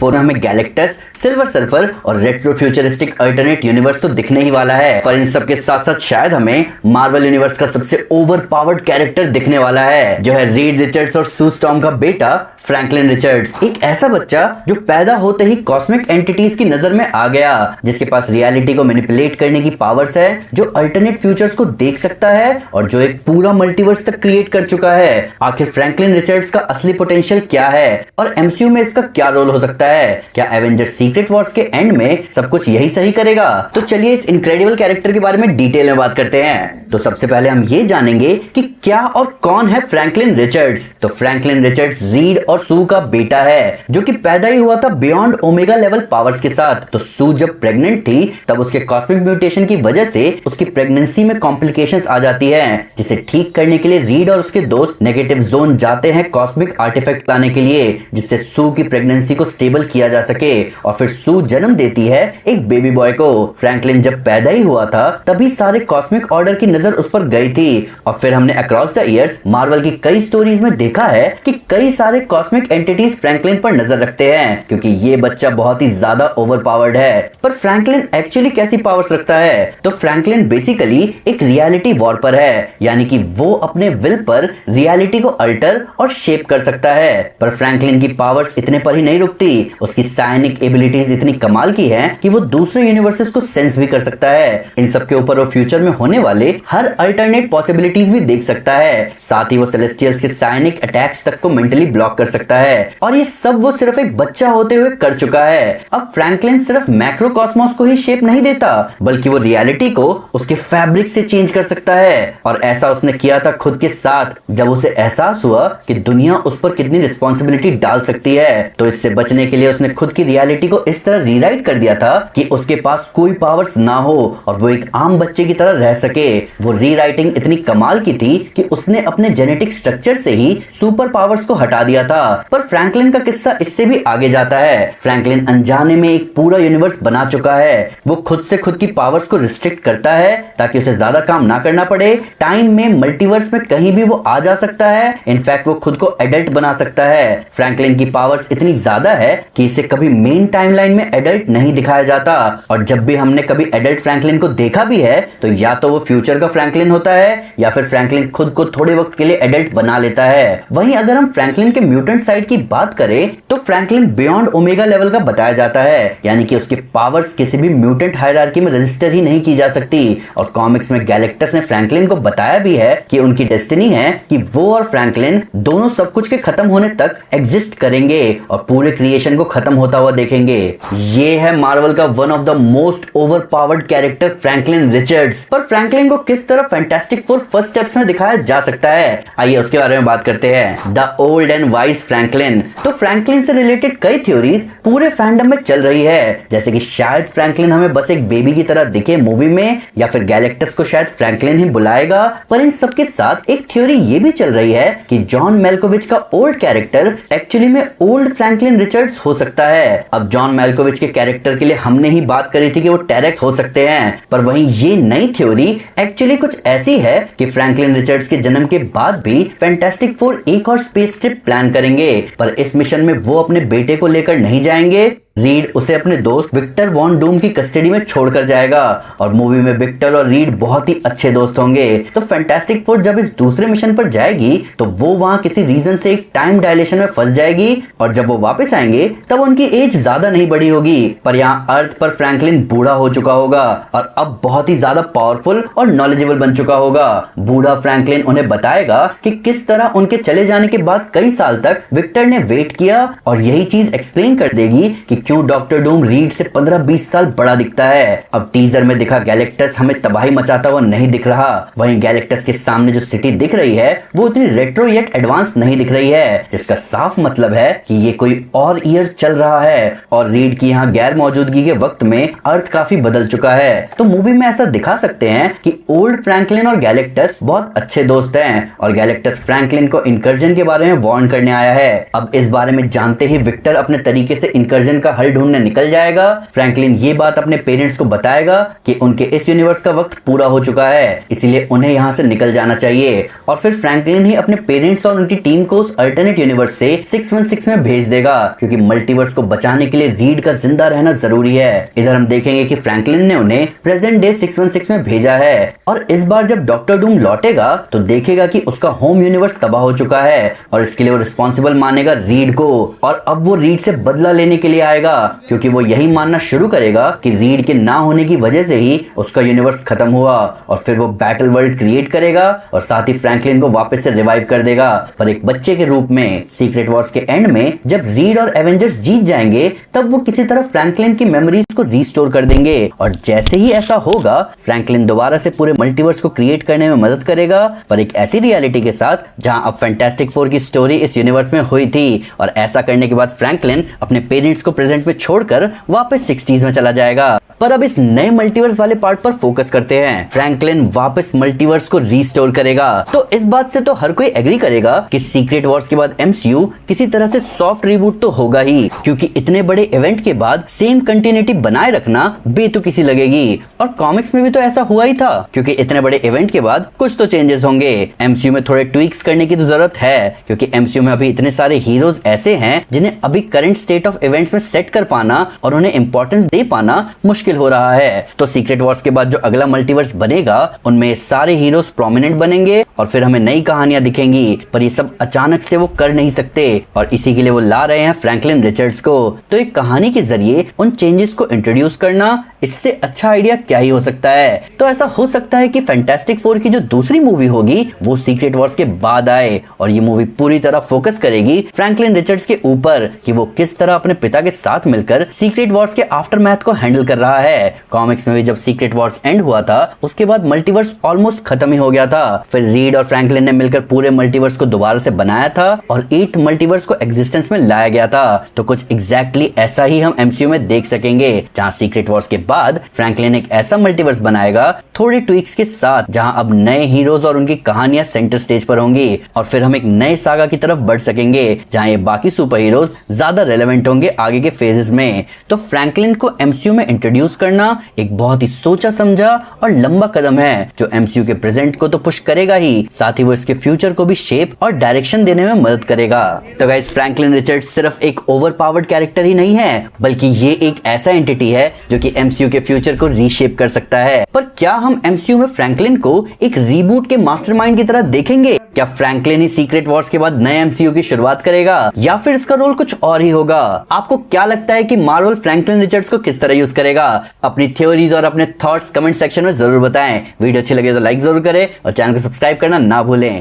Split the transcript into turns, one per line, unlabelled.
Four हमें Galactus, silver surfer और retro futuristic alternate universe तो दिखने ही वाला है, पर इन सब के साथ साथ शायद हमें मार्वल यूनिवर्स का सबसे ओवर पावर्ड कैरेक्टर दिखने वाला है, जो है रीड रिचर्ड्स और सू स्टॉर्म का बेटा फ्रैंकलिन रिचर्ड्स। एक ऐसा बच्चा जो पैदा होते ही कॉस्मिक एंटिटीज की नजर में आ गया, जिसके पास रियलिटी को मैनिपुलेट करने की पावर्स है, जो अल्टरनेट फ्यूचर्स को देख सकता है और जो एक पूरा मल्टीवर्स तक क्रिएट कर चुका है। आखिर फ्रैंकलिन रिचर्ड्स का असली पोटेंशियल क्या है और एमसीयू में इसका क्या रोल हो सकता है? क्या एवेंजर्स सीक्रेट वॉर्स के एंड में सब कुछ यही सही करेगा? तो चलिए इस इनक्रेडिबल कैरेक्टर के बारे में डिटेल में बात करते हैं। तो सबसे पहले हम ये जानेंगे कि क्या और कौन है फ्रैंकलिन रिचर्ड्स। तो फ्रैंकलिन रिचर्ड्स रीड और सू का बेटा है, जो कि पैदा ही हुआ था बियॉन्ड ओमेगा लेवल पावर्स के साथ। तो सू जब प्रेग्नेंट थी तब उसके कॉस्मिक म्यूटेशन की वजह से उसकी प्रेगनेंसी में कॉम्प्लिकेशंस आ जाती हैं, जिसे ठीक करने के लिए रीड और उसके दोस्त नेगेटिव जोन जाते हैं कॉस्मिक आर्टिफैक्ट लाने के लिए, जिससे सू की प्रेगनेंसी को स्टेबल किया जा सके। और फिर सू जन्म देती है एक बेबी बॉय को। फ्रैंकलिन जब पैदा ही हुआ था तभी सारे कॉस्मिक ऑर्डर की नजर उस पर गई थी। और फिर हमने अक्रॉस द ईयर्स मार्वल की कई स्टोरीज में देखा है कि कई सारे कॉस्मिक एंटिटीज फ्रैंकलिन पर नजर रखते हैं, क्योंकि ये बच्चा बहुत ही ज्यादा ओवरपावर्ड है। पर फ्रैंकलिन एक्चुअली कैसी पावर्स रखता है? तो फ्रैंकलिन बेसिकली एक रियलिटी वॉर्पर है, यानी कि वो अपने विल पर रियलिटी को अल्टर और शेप कर सकता है। पर फ्रैंकलिन की पावर्स इतने पर ही नहीं रुकती, उसकी साइनिक एबिलिटीज इतनी कमाल की हैं कि वो दूसरे यूनिवर्सेस को सेंस भी कर सकता है। इन सब के ऊपर वो फ्यूचर में होने वाले हर अल्टरनेट पॉसिबिलिटीज भी देख सकता है। साथ ही वो सेलेस्टियल्स के साइनिक अटैक्स तक को मेंटली ब्लॉक कर सकता है। और ये सब वो सिर्फ एक बच्चा होते हुए कर चुका है। अब फ्रैंकलिन सिर्फ मैक्रोकॉस्मोस को ही शेप नहीं देता, बल्कि वो रियलिटी को उसके फैब्रिक से चेंज कर सकता है। और ऐसा उसने किया था खुद के साथ, जब उसे एहसास हुआ कि दुनिया उस पर कितनी रिस्पॉन्सिबिलिटी डाल सकती है। तो इससे बचने के लिए उसने खुद की रियलिटी को इस तरह रीराइट कर दिया था कि उसके पास कोई पावर्स ना हो और वो एक आम बच्चे की तरह रह सके। वो रीराइटिंग इतनी कमाल की थी कि उसने अपने जेनेटिक स्ट्रक्चर से ही सुपर पावर्स को हटा दिया था। पर फ्रैंकलिन का किस्सा इससे भी आगे जाता है। फ्रैंकलिन अनजाने में एक पूरा यूनिवर्स बना चुका है। वो खुद से खुद की पावर्स को रिस्ट्रिक्ट करता है ताकि उसे ज्यादा काम ना करना पड़े। टाइम में, मल्टीवर्स में कहीं भी वो आ जा सकता है। इनफैक्ट वो खुद को एडल्ट बना सकता है। फ्रैंकलिन की पावर्स इतनी ज्यादा है कि इसे कभी मेन टाइमलाइन में एडल्ट नहीं दिखाया जाता। और जब भी हमने कभी एडल्ट फ्रैंकलिन को देखा भी है तो या तो वो फ्यूचर का फ्रैंकलिन होता है या फिर फ्रैंकलिन खुद को थोड़े वक्त के लिए एडल्ट बना लेता है। वहीं अगर हम फ्रैंकलिन के म्यूटेंट साइड की बात करें तो फ्रैंकलिन बियॉन्ड ओमेगा लेवल का बताया जाता है, यानी कि उसकी पावर्स किसी भी म्यूटेंट हायरार्की में रजिस्टर ही नहीं की जा सकती। और कॉमिक्स में गैलेक्टस ने फ्रैंकलिन को बताया भी है कि उनकी डेस्टिनी है कि वो और फ्रैंकलिन दोनों सब कुछ के खत्म होने तक एग्जिस्ट करेंगे और पूरे क्रिएशन को खत्म होता हुआ देखेंगे। ये है मार्वल का one of the most overpowered character Franklin Richards. पर फ्रैंकलिन को किस तरह फैंटास्टिक फोर फर्स्ट स्टेप्स में दिखाया जा सकता है, आइए उसके बारे में बात करते हैं। The old and wise Franklin. तो फ्रैंकलिन से रिलेटेड कई थ्योरीज पूरे फैंडम में चल रही है, जैसे कि शायद फ्रैंकलिन हमें बस एक बेबी की तरह दिखे मूवी में, या फिर गैलेक्टस को शायद फ्रैंकलिन ही बुलाएगा। पर इन सब के साथ एक थ्योरी ये भी चल रही है कि जॉन मेल्कोविच का ओल्ड कैरेक्टर एक्चुअली में ओल्ड फ्रैंकलिन रिचर्ड्स हो सकता है। अब जॉन मेल्कोविच के कैरेक्टर के लिए हमने ही बात करी थी कि वो टेरेक्स हो सकते हैं, पर वहीं ये नई थ्योरी एक्चुअली कुछ ऐसी है कि फ्रैंकलिन रिचर्ड्स के जन्म के बाद भी फैंटास्टिक फोर एक और स्पेस ट्रिप प्लान करेंगे। पर इस मिशन में वो अपने बेटे को लेकर नहीं जाएंगे। रीड उसे अपने दोस्त विक्टर वॉन डूम की कस्टडी में छोड़कर जाएगा और मूवी में विक्टर और रीड बहुत ही अच्छे दोस्त होंगे। तो फैंटास्टिक फोर जब इस दूसरे मिशन पर जाएगी तो वो वहां किसी रीजन से एक टाइम डायलेशन में फंस जाएगी और जब वो वापस आएंगे तब उनकी एज ज्यादा नहीं बढ़ी होगी। पर यहाँ अर्थ पर फ्रैंकलिन बूढ़ा हो चुका होगा और अब बहुत ही ज्यादा पावरफुल और नॉलेजेबल बन चुका होगा। बूढ़ा फ्रैंकलिन उन्हें बताएगा कि किस तरह उनके चले जाने के बाद कई साल तक विक्टर ने वेट किया और यही चीज एक्सप्लेन कर देगी कि क्यों डॉक्टर डूम रीड से 15-20 साल बड़ा दिखता है। अब टीजर में दिखा गैलेक्टस हमें तबाही मचाता हुआ नहीं दिख रहा। वहीं गैलेक्टस के सामने जो सिटी दिख रही है वो उतनी रेट्रो येट एडवांस नहीं दिख रही है, जिसका साफ मतलब है कि ये कोई और ईयर चल रहा है। और रीड की यहाँ गैर मौजूदगी के वक्त में अर्थ काफी बदल चुका है। तो मूवी में ऐसा दिखा सकते हैं कि ओल्ड फ्रैंकलिन और गैलेक्टस बहुत अच्छे दोस्त हैं और गैलेक्टस फ्रैंकलिन को इनकर्जन के बारे में वार्न करने आया है। अब इस बारे में जानते ही विक्टर अपने तरीके से इनकर्जन का का हल ढूंढने निकल जाएगा। फ्रैंकलिन ये बात अपने पेरेंट्स को बताएगा कि उनके इस यूनिवर्स का वक्त पूरा हो चुका है, इसलिए उन्हें यहाँ से निकल जाना चाहिए। और फिर फ्रैंकलिन ही अपने पेरेंट्स और उनकी टीम को उस अल्टरनेट यूनिवर्स से 616 में भेज देगा, क्योंकि मल्टीवर्स को बचाने के लिए रीड का जिंदा रहना जरूरी है। इधर हम देखेंगे कि फ्रैंकलिन ने उन्हें प्रेजेंट डे 616 में भेजा है और इस बार जब डॉक्टर डूम लौटेगा तो देखेगा कि उसका होम यूनिवर्स तबाह हो चुका है और इसके लिए वो रिस्पॉन्सिबल मानेगा रीड को। और अब वो रीड से बदला लेने के लिए आएगा, क्योंकि वो यही मानना शुरू करेगा कि रीड के ना होने की वजह से ही उसका यूनिवर्स खत्म हुआ। और फिर वो बैटल वर्ल्ड क्रिएट करेगा और साथ ही फ्रैंकलिन को वापस से रिवाइव कर देगा, पर एक बच्चे के रूप में। सीक्रेट वॉर्स के एंड में जब रीड और एवेंजर्स जीत जाएंगे तब वो किसी तरह फ्रैंकलिन की मेमोरीज को रीस्टोर कर देंगे। और जैसे ही ऐसा होगा फ्रैंकलिन दोबारा से पूरे मल्टीवर्स को क्रिएट करने में मदद करेगा, पर एक ऐसी रियलिटी के साथ जहां अब फैंटास्टिक फोर की स्टोरी इस यूनिवर्स में हुई थी। और ऐसा करने के बाद फ्रैंकलिन अपने पेरेंट्स को प्रेजेंट में छोड़कर वापस 60s में चला जाएगा। पर अब इस नए मल्टीवर्स वाले पार्ट पर फोकस करते हैं। फ्रैंकलिन वापस मल्टीवर्स को रीस्टोर करेगा, तो इस बात से तो हर कोई एग्री करेगा कि सीक्रेट वॉर्स के बाद एमसीयू किसी तरह से सॉफ्ट रिबूट तो होगा ही, क्योंकि इतने बड़े इवेंट के बाद सेम कंटिन्यूटी बनाए रखना बेतुकी लगेगी। और कॉमिक्स में भी तो ऐसा हुआ ही था, क्योंकि इतने बड़े इवेंट के बाद कुछ तो चेंजेस होंगे। एमसीयू में थोड़े ट्विक्स करने की तो जरूरत है, क्योंकि एमसीयू में अभी इतने सारे हीरोज ऐसे हैं जिन्हें अभी करंट स्टेट ऑफ इवेंट्स में सेट कर पाना और उन्हें इंपॉर्टेंस दे पाना मुश्किल हो रहा है। तो सीक्रेट वॉर्स के बाद जो अगला मल्टीवर्स बनेगा उनमें सारे हीरोज प्रोमिनेंट बनेंगे और फिर हमें नई कहानियां दिखेंगी, पर ये सब अचानक से वो कर नहीं सकते और इसी के लिए वो ला रहे हैं फ्रैंकलिन रिचर्ड्स को। तो एक कहानी के जरिए उन चेंजेस को इंट्रोड्यूस करना, इससे अच्छा आइडिया क्या ही हो सकता है। तो ऐसा हो सकता है कि फैंटास्टिक फोर की जो दूसरी मूवी होगी वो सीक्रेट वॉर्स के बाद आए और ये मूवी पूरी तरह फोकस करेगी फ्रैंकलिन रिचर्ड्स के ऊपर कि वो किस तरह अपने पिता के साथ मिलकर सीक्रेट वॉर्स के आफ्टरमैथ को हैंडल कर रहा है। कॉमिक्स में भी जब सीक्रेट वॉर्स एंड हुआ था उसके बाद मल्टीवर्स ऑलमोस्ट खत्म ही हो गया था। फिर रीड और फ्रैंकलिन ने मिलकर पूरे मल्टीवर्स को दोबारा से बनाया था और 8th मल्टीवर्स को एग्जिस्टेंस में लाया गया था। तो कुछ एग्जैक्टली ऐसा ही हम एमसीयू में देख सकेंगे, जहां सीक्रेट वॉर्स के बाद फ्रैंकलिन एक ऐसा मल्टीवर्स बनाएगा थोड़े ट्विक्स के साथ, जहां अब नए हीरोज और उनकी कहानियां सेंटर स्टेज पर होंगी और फिर हम एक नए सागा की तरफ बढ़ सकेंगे जहां ये बाकी सुपर हीरोज ज्यादा रेलेवेंट होंगे आगे के फेजेस में। तो फ्रैंकलिन को एमसीयू में इंट्रोड्यूस करना एक बहुत ही सोचा समझा और लंबा कदम है, जो एमसीयू के प्रेजेंट को तो पुश करेगा ही, साथ ही वो इसके फ्यूचर को भी शेप और डायरेक्शन देने में मदद करेगा। तो गाइस, फ्रैंकलिन रिचर्ड्स सिर्फ एक ओवरपावर्ड कैरेक्टर ही नहीं है, बल्कि ये एक ऐसा एंटिटी है जो कि एमसीयू के फ्यूचर को रीशेप कर सकता है। पर क्या हम एमसीयू में फ्रैंकलिन को एक रीबूट के मास्टरमाइंड की तरह देखेंगे? क्या फ्रैंकलिन ही सीक्रेट वॉर्स के बाद नए एमसीयू की शुरुआत करेगा या फिर इसका रोल कुछ और ही होगा? आपको क्या लगता है कि मार्वल फ्रैंकलिन रिचर्ड्स को किस तरह यूज करेगा? अपनी थ्योरीज और अपने थॉट्स कमेंट सेक्शन में जरूर बताएं। वीडियो अच्छी लगे तो लाइक जरूर करें और चैनल को सब्सक्राइब करना ना भूलें।